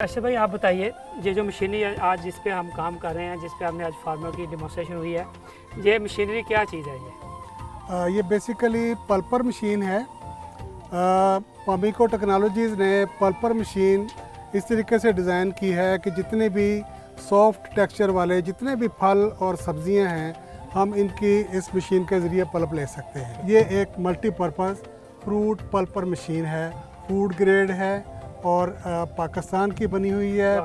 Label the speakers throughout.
Speaker 1: अच्छा भाई, आप बताइए, ये जो मशीनरी आज जिस पे हम काम कर रहे हैं, जिस पे हमने आज फार्मर की डिमॉन्स्ट्रेशन हुई है, ये मशीनरी क्या चीज़ है
Speaker 2: ये बेसिकली पल्पर मशीन है। पमिको टेक्नोलॉजीज़ ने पल्पर मशीन इस तरीके से डिज़ाइन की है कि जितने भी सॉफ्ट टेक्सचर वाले जितने भी फल और सब्जियां हैं, हम इनकी इस मशीन के ज़रिए पल्प ले सकते हैं। ये एक मल्टीपर्पज़ फ्रूट पल्पर मशीन है, फूड ग्रेड है और पाकिस्तान की बनी हुई है।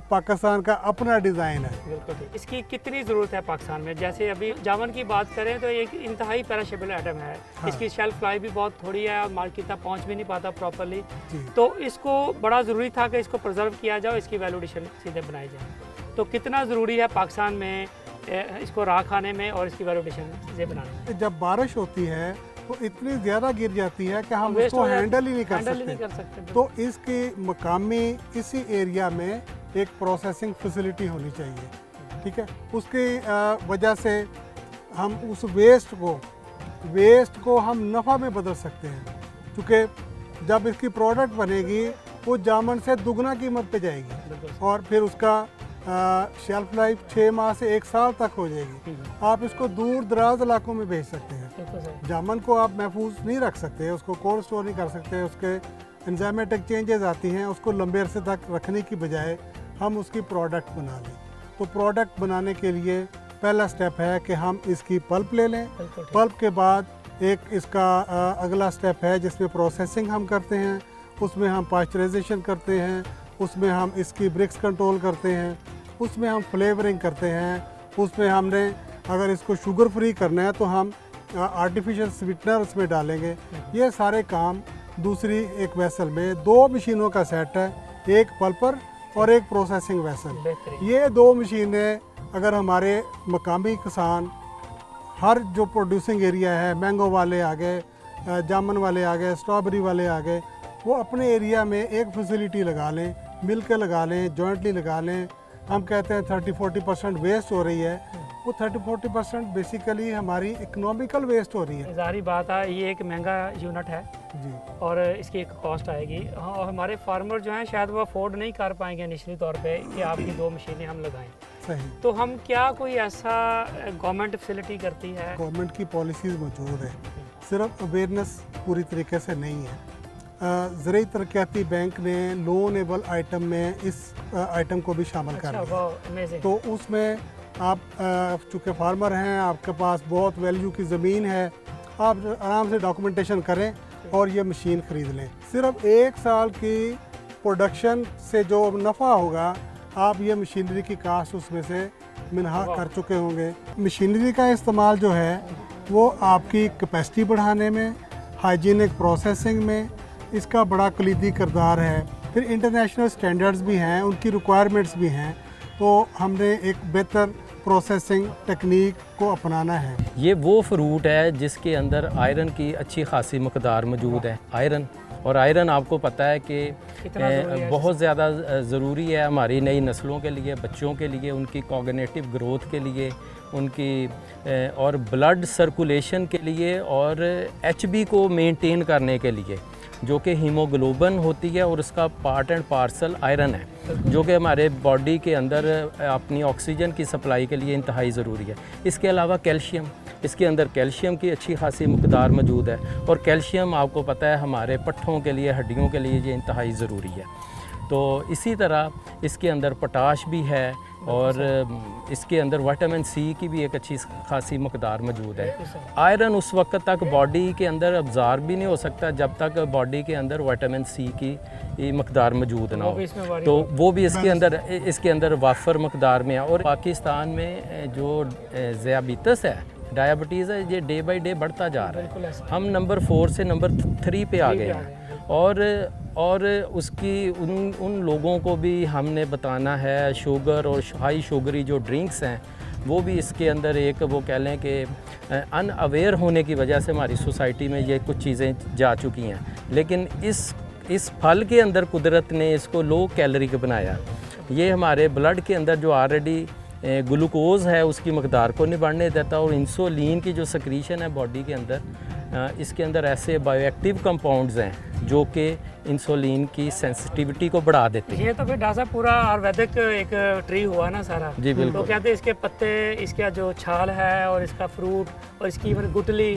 Speaker 2: पाकिस्तान का अपना डिज़ाइन है।
Speaker 1: बिल्कुल ठीक। इसकी कितनी ज़रूरत है पाकिस्तान में? जैसे अभी जामुन की बात करें तो एक इंतहाई पेरिशेबल आइटम है।
Speaker 2: हाँ।
Speaker 1: इसकी शेल्फ लाइफ भी बहुत थोड़ी है और मार्केट तक पहुंच भी नहीं पाता प्रॉपरली। तो इसको बड़ा ज़रूरी था कि इसको प्रिजर्व किया जाए, इसकी वैल्यूएडिशन सीधे बनाई जाए। तो कितना ज़रूरी है पाकिस्तान में इसको राख आने में और इसकी वैल्यूएडिशन सीधे बनाने में?
Speaker 2: जब बारिश होती है तो इतनी ज़्यादा गिर जाती है कि हम उसको हैंडल ही नहीं कर सकते। तो इसकी मकामी इसी एरिया में एक प्रोसेसिंग फैसिलिटी होनी चाहिए, ठीक है। उसकी वजह से हम उस वेस्ट को हम नफ़ा में बदल सकते हैं, क्योंकि जब इसकी प्रोडक्ट बनेगी वो जामुन से दुगना कीमत पे जाएगी और फिर उसका शेल्फ लाइफ 6 माह से 1 साल तक हो जाएगी। आप इसको दूर दराज इलाकों में भेज सकते हैं। जामुन को आप महफूज नहीं रख सकते, उसको कोल्ड स्टोर नहीं कर सकते, उसके एंजाइमेटिक चेंजेस आती हैं। उसको लंबे अरसे तक रखने की बजाय हम उसकी प्रोडक्ट बना लें। तो प्रोडक्ट बनाने के लिए पहला स्टेप है कि हम इसकी पल्प ले लें। पल्प के बाद एक इसका अगला स्टेप है जिसमें प्रोसेसिंग हम करते हैं, उसमें हम पास्चराइजेशन करते हैं, उसमें हम इसकी ब्रिक्स कंट्रोल करते हैं, उसमें हम फ्लेवरिंग करते हैं, उसमें हमने अगर इसको शुगर फ्री करना है तो हम आर्टिफिशियल स्वीटनर उसमें डालेंगे। ये सारे काम दूसरी एक वेसल में 2 मशीनों का सेट है, एक पल्पर और एक प्रोसेसिंग वेसल। ये 2 मशीनें अगर हमारे मकामी किसान हर जो प्रोड्यूसिंग एरिया है, मैंगो वाले आ गए, जामुन वाले आ गए, स्ट्रॉबेरी वाले आ गए, वो अपने एरिया में एक फैसिलिटी लगा लें, मिल के लगा लें, जॉइंटली लगा लें। हम कहते हैं 30-40% वेस्ट हो रही है, वो 30-40% बेसिकली हमारी इकोनॉमिकल वेस्ट हो रही है।
Speaker 1: ज़ाहिर बात है, ये एक महंगा यूनिट है
Speaker 2: जी,
Speaker 1: और इसकी एक कॉस्ट आएगी। हाँ, और हमारे फार्मर जो हैं शायद वो अफोर्ड नहीं कर पाएंगे इनिशियली तौर पे कि आपकी 2 मशीनें हम लगाएं।
Speaker 2: सही।
Speaker 1: तो हम क्या कोई ऐसा गवर्नमेंट फैसिलिटी करती है?
Speaker 2: गवर्नमेंट की पॉलिसीज़ मौजूद है, सिर्फ अवेयरनेस पूरी तरीके से नहीं है। ज़रूरी तरक्याती बैंक ने लोनेबल आइटम में इस आइटम को भी शामिल कर लिया। तो उसमें आप चूँकि फार्मर हैं, आपके पास बहुत वैल्यू की ज़मीन है, आप आराम से डॉक्यूमेंटेशन करें और ये मशीन ख़रीद लें। सिर्फ 1 साल की प्रोडक्शन से जो नफ़ा होगा, आप ये मशीनरी की कास्ट उसमें से मिनहा कर चुके होंगे। मशीनरी का इस्तेमाल जो है वो आपकी कैपेसिटी बढ़ाने में, हाइजीनिक प्रोसेसिंग में इसका बड़ा कलीदी किरदार है। फिर इंटरनेशनल स्टैंडर्ड्स भी हैं, उनकी रिक्वायरमेंट्स भी हैं, तो हमने एक बेहतर प्रोसेसिंग टेक्निक को अपनाना है।
Speaker 3: ये वो फ्रूट है जिसके अंदर आयरन की अच्छी खासी मकदार मौजूद है। आयरन आपको पता है कि बहुत ज़्यादा ज़रूरी है हमारी नई नस्लों के लिए, बच्चों के लिए, उनकी कॉग्निटिव ग्रोथ के लिए, उनकी और ब्लड सर्कुलेशन के लिए और एचबी को मेंटेन करने के लिए, जो कि हीमोग्लोबिन होती है और उसका पार्ट एंड पार्सल आयरन है, जो कि हमारे बॉडी के अंदर अपनी ऑक्सीजन की सप्लाई के लिए इंतहाई ज़रूरी है। इसके अलावा कैल्शियम, इसके अंदर कैल्शियम की अच्छी खासी मकदार मौजूद है और कैल्शियम आपको पता है हमारे पट्ठों के लिए, हड्डियों के लिए ये इंतहाई ज़रूरी है। तो इसी तरह इसके अंदर पोटाश भी है और इसके अंदर विटामिन सी की भी एक अच्छी खासी मकदार मौजूद है। आयरन उस वक्त तक बॉडी के अंदर अब्ज़ॉर्ब भी नहीं हो सकता जब तक बॉडी के अंदर विटामिन सी की मकदार मौजूद ना हो, तो वो भी इसके अंदर वाफर मकदार में है। और पाकिस्तान में जो ज़ियाबितस है, डायबिटीज़ है, ये डे बाई डे बढ़ता जा रहा है। हम नंबर 4 से नंबर 3 पे आ गए हैं और उसकी उन लोगों को भी हमने बताना है। शुगर और हाई शुगरी जो ड्रिंक्स हैं वो भी इसके अंदर एक वो कह लें कि अनअवेयर होने की वजह से हमारी सोसाइटी में ये कुछ चीज़ें जा चुकी हैं। लेकिन इस फल के अंदर कुदरत ने इसको लो कैलोरी का बनाया। ये हमारे ब्लड के अंदर जो ऑलरेडी ग्लूकोज़ है उसकी मकदार को नहीं बढ़ने देता और इंसुलिन की जो सक्रीशन है बॉडी के अंदर इसके अंदर ऐसे बायोएक्टिव कंपाउंड्स हैं जो कि इंसुलिन की सेंसिटिविटी को बढ़ा देते हैं।
Speaker 1: ये तो फिर डॉक्टर साहब पूरा आयुर्वेदिक एक ट्री हुआ ना सारा।
Speaker 3: जी बिल्कुल।
Speaker 1: तो कहते हैं इसके पत्ते, इसका जो छाल है और इसका फ्रूट और इसकी गुठली,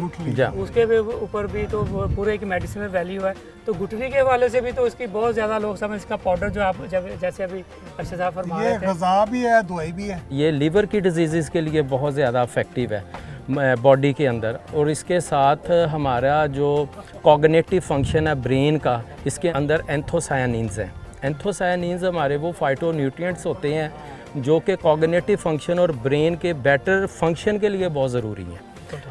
Speaker 1: उसके भी ऊपर भी तो पूरे एक मेडिसिनल वैल्यू है। तो गुठली के हवाले से भी तो इसकी बहुत ज़्यादा लोग समझ, इसका पाउडर जो आप जब जैसे अभी अरशद साहब फरमा रहे थे,
Speaker 2: ये ग़िज़ा भी है, दवाई भी है।
Speaker 3: ये लीवर की डिजीज़ के लिए बहुत ज़्यादा इफ़ेक्टिव है बॉडी के अंदर। और इसके साथ हमारा जो कॉग्निटिव फंक्शन है ब्रेन का, इसके अंदर एंथोसायानिन्स हैं। एंथोसायानिन्स हमारे वो फाइटोन्यूट्रिएंट्स होते हैं जो कि कॉग्निटिव फंक्शन और ब्रेन के बेटर फंक्शन के लिए बहुत ज़रूरी हैं।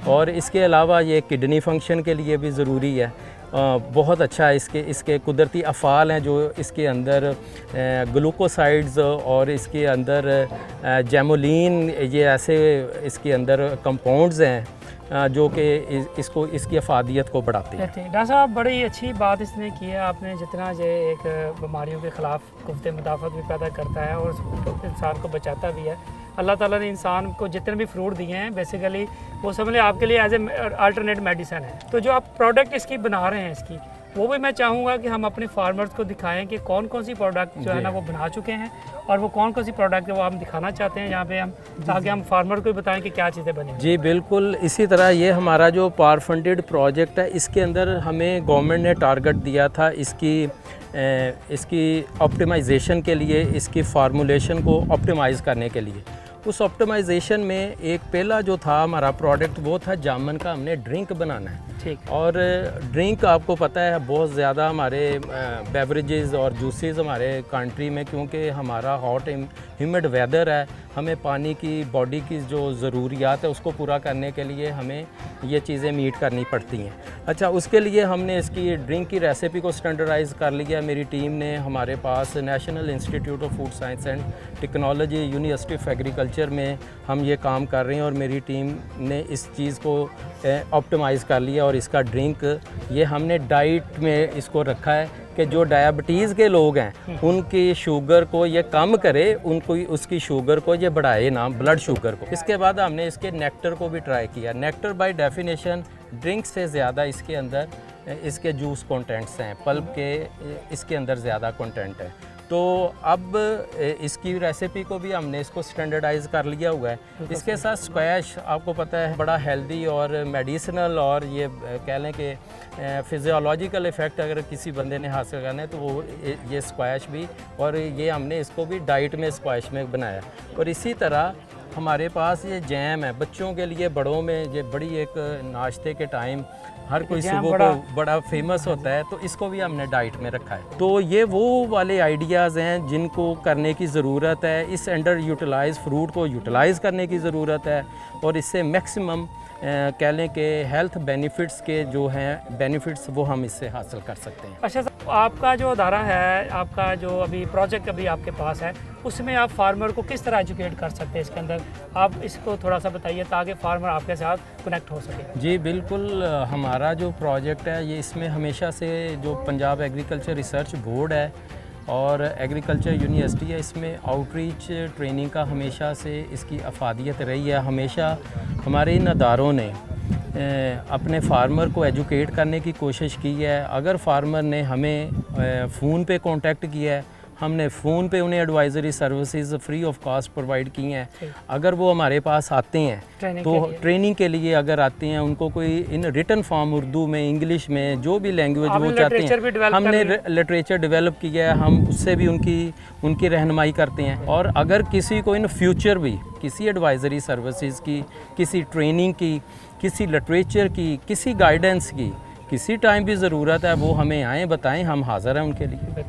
Speaker 3: और इसके अलावा ये किडनी फंक्शन के लिए भी ज़रूरी है। बहुत अच्छा है। इसके कुदरती अफ़ाल हैं जो इसके अंदर ग्लूकोसाइड्स और इसके अंदर जैमोलिन, ये ऐसे इसके अंदर कंपाउंड्स हैं जो कि इसकी अफादियत को बढ़ाते हैं।
Speaker 1: डॉक्टर साहब बड़ी अच्छी बात इसने की है आपने, जितना ये एक बीमारियों के ख़िलाफ़ कुव्वत मुदाफ़त भी पैदा करता है और इंसान को बचाता भी है। अल्लाह ताला ने इंसान को जितने भी फ्रूट दिए हैं बेसिकली वो समझ लें आपके लिए एज ए अल्टरनेट मेडिसिन है। तो जो आप प्रोडक्ट इसकी बना रहे हैं इसकी, वो भी मैं चाहूँगा कि हम अपने फार्मर्स को दिखाएं कि कौन कौन सी प्रोडक्ट जो है ना वो बना चुके हैं और वो कौन कौन सी प्रोडक्ट वो हम दिखाना चाहते हैं यहाँ पे हम, ताकि हम फार्मर को भी बताएं कि क्या चीज़ें बनी।
Speaker 3: जी बिल्कुल। इसी तरह ये हमारा जो पावर फंडेड प्रोजेक्ट है, इसके अंदर हमें गवर्नमेंट ने टारगेट दिया था इसकी ऑप्टिमाइजेशन के लिए, इसकी फार्मूलेशन को ऑप्टिमाइज़ करने के लिए। उस ऑप्टिमाइजेशन में एक पहला जो था हमारा प्रोडक्ट वो था जामन का, हमने ड्रिंक बनाना है।
Speaker 1: ठीक।
Speaker 3: और ड्रिंक आपको पता है बहुत ज़्यादा हमारे बेवरेजेस और जूसेस हमारे कंट्री में, क्योंकि हमारा हॉट ह्यूमिड वेदर है, हमें पानी की बॉडी की जो ज़रूरियात है उसको पूरा करने के लिए हमें ये चीज़ें मीट करनी पड़ती हैं। अच्छा, उसके लिए हमने इसकी ड्रिंक की रेसिपी को स्टैंडर्डाइज़ कर लिया मेरी टीम ने। हमारे पास national institute of food science and technology, university of agriculture में हम ये काम कर रहे हैं और मेरी टीम ने इस चीज़ को ऑप्टिमाइज़ कर लिया। और इसका ड्रिंक ये हमने डाइट में इसको रखा है कि जो डायबिटीज़ के लोग हैं उनकी शुगर को ये कम करे, उनको उसकी शुगर को ये बढ़ाए ना, ब्लड शुगर को। इसके बाद हमने इसके नेक्टर को भी ट्राई किया। नेक्टर बाय डेफिनेशन ड्रिंक से ज़्यादा इसके अंदर इसके जूस कंटेंट्स हैं, पल्प के इसके अंदर ज़्यादा कंटेंट है। तो अब इसकी रेसिपी को भी हमने इसको स्टैंडर्डाइज़ कर लिया हुआ है। इसके साथ स्क्वैश आपको पता है बड़ा हेल्दी और मेडिसिनल और ये कह लें कि फिजियोलॉजिकल इफ़ेक्ट अगर किसी बंदे ने हासिल करना है तो वो ये स्क्वैश भी, और ये हमने इसको भी डाइट में स्क्वैश में बनाया। और इसी तरह हमारे पास ये जैम है बच्चों के लिए, बड़ों में ये बड़ी एक नाश्ते के टाइम हर कोई सुबह को बड़ा फेमस होता है, तो इसको भी हमने डाइट में रखा है। तो ये वो वाले आइडियाज़ हैं जिनको करने की ज़रूरत है। इस अंडर यूटिलाइज फ्रूट को यूटिलाइज़ करने की ज़रूरत है और इससे मैक्सिमम कह लें कि हेल्थ बेनिफिट्स के जो हैं बेनिफिट्स वो हम इससे हासिल कर सकते हैं।
Speaker 1: अच्छा सर, आपका जो अदारा है, आपका जो अभी प्रोजेक्ट अभी आपके पास है, उसमें आप फार्मर को किस तरह एजुकेट कर सकते हैं इसके अंदर, आप इसको थोड़ा सा बताइए ताकि फार्मर आपके साथ कनेक्ट हो सके।
Speaker 3: जी बिल्कुल। हमारा जो प्रोजेक्ट है ये इसमें हमेशा से जो पंजाब एग्रीकल्चर रिसर्च बोर्ड है और एग्रीकल्चर यूनिवर्सिटी है, इसमें आउटरीच ट्रेनिंग का हमेशा से इसकी अफादियत रही है। हमेशा हमारे इन अदारों ने अपने फार्मर को एजुकेट करने की कोशिश की है। अगर फार्मर ने हमें फ़ोन पे कांटेक्ट किया है, हमने फ़ोन पे उन्हें advisory services free of cost provide की हैं। अगर वो हमारे पास आते हैं तो ट्रेनिंग के लिए अगर आते हैं, उनको कोई इन रिटन फॉर्म उर्दू में, इंग्लिश में, जो भी लैंग्वेज वो चाहते हैं, हमने लिटरेचर डेवलप किया है, हम उससे भी उनकी रहनुमाई करते हैं। और अगर किसी को इन फ्यूचर भी किसी एडवाइज़री सर्विसेज की, किसी ट्रेनिंग की, किसी लिटरेचर की, किसी गाइडेंस की किसी टाइम भी ज़रूरत है, वो हमें आएँ बताएं, हम हाज़िर हैं उनके लिए।